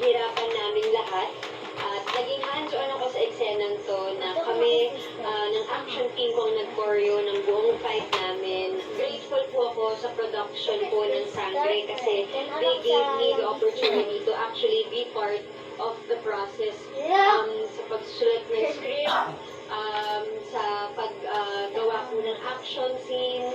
pinaghirapan namin lahat. At naging hands-on ako sa eksenang to na kami ng action team ko ang nag-choreo ng buong fight namin. Grateful po ako sa production po ng Sangre kasi they gave me the opportunity to actually be part of the process sa pagsulat ng script, sa paggawa po ng action scene,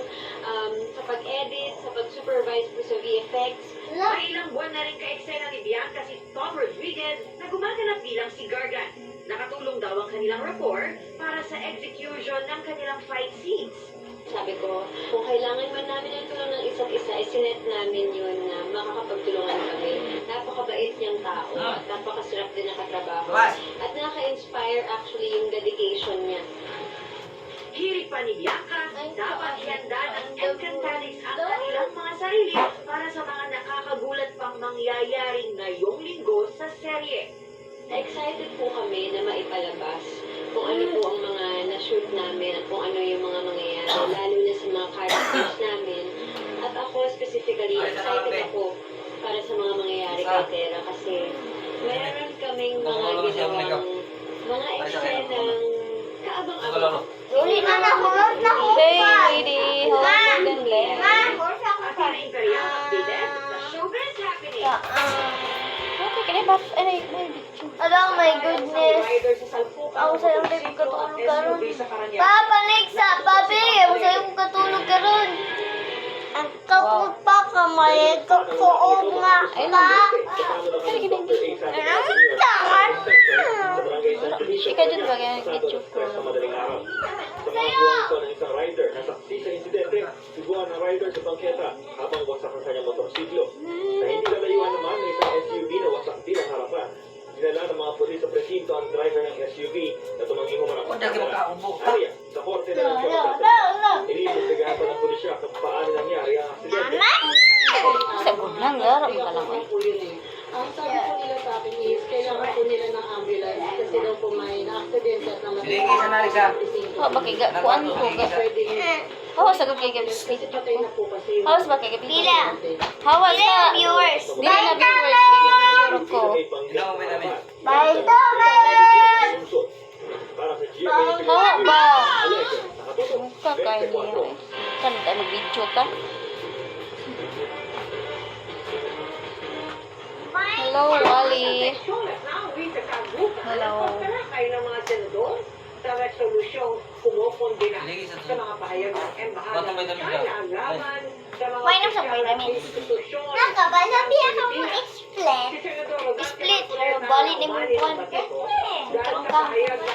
sa pag-edit, sa pag-supervise po sa VFX. May ilang buwan na rin ka-eksena ni Bianca si Tom Rodriguez na gumaganap bilang si Gargan. Nakatulong daw ang kanilang rapport para sa execution ng kanilang fight scenes. Sabi ko, kung kailangan man namin ng tulong ng isa't isa, isinet namin yun na makakapagtulungan kami. Napakabait niyang tao at napakasarap din nakatrabaho. At nakaka-inspire actually yung dedication niya. Hirit pa ni Bianca, dapat ihanda ng Encantalis ang kanilang mga sarili para sa mga nakakagulat pang mangyayaring ngayong linggo sa serye. Excited po kami na maipalabas kung ano po ang mga na-shoot namin at kung ano yung mga mangyayari, lalo na sa mga characters namin. At ako specifically, excited ako para sa mga mangyayari kay Tera kasi meron kaming mga ginawang mga eksenang kaabang-abang. Uli na nahulog na ko Hey, pa. lady. Ma! How are you? Ma! Horsa ko At pa. yung imperial updated sa showbiz happening. Okay, kaya ba? Ay, may bitch. Oh my goodness. Ako sa'yo tayo katulog karon. Papa, next sa papi. Ako sa'yo katulog karon. Ang kapot pa kamay. Kapoog nga pa. Ang tangan. Ika dyan ba kaya nag-YouTube ko? Sa mga buwanto ng isang rider na saksi sa insidente, subuhan ng rider sa bangketa habang wasak ang kanyang motorsiklo. Sa hindi lalayuan naman ng isang SUV na wasak din ang harapan. Dinala ng mga pulis sa presinto ang driver ng SUV na tumanging humarap sa area sa korte na ng iniimbestigahan pa ng pulisya kung paano nangyari ang aksidente. Sabon lang, garo mo ka lang eh. Ang sabi po nila sa akin is, kailangan po nila ng ambulance kasi daw po may na-accident at naman. Oh, bakit ga? Kuan ko ga? Hawas agad kay gabi. Kasi patay na po kasi. Hawas ba kay gabi? Pila. Hawas Pila sa... yung viewers. Dili na viewers. Kay picture ko. Bye, Thomas. Para sa GMA Hawa ba? nakatutok. Mukha kaya niya eh. Kan tayo mag-video ka? Hello, Wally. Hello. Kayo ng mga senador sa resolusyong kumukondena sa mga pahayag ng embahada ng China laban sa mga Why not sa vitamins? institusyon. Nakabasabi ako mo explain. Si Senador Rodante Split. Marcoleta Bali ni mo umani sa kuwan. batik dahil Ikaw sa ka. pahayag ng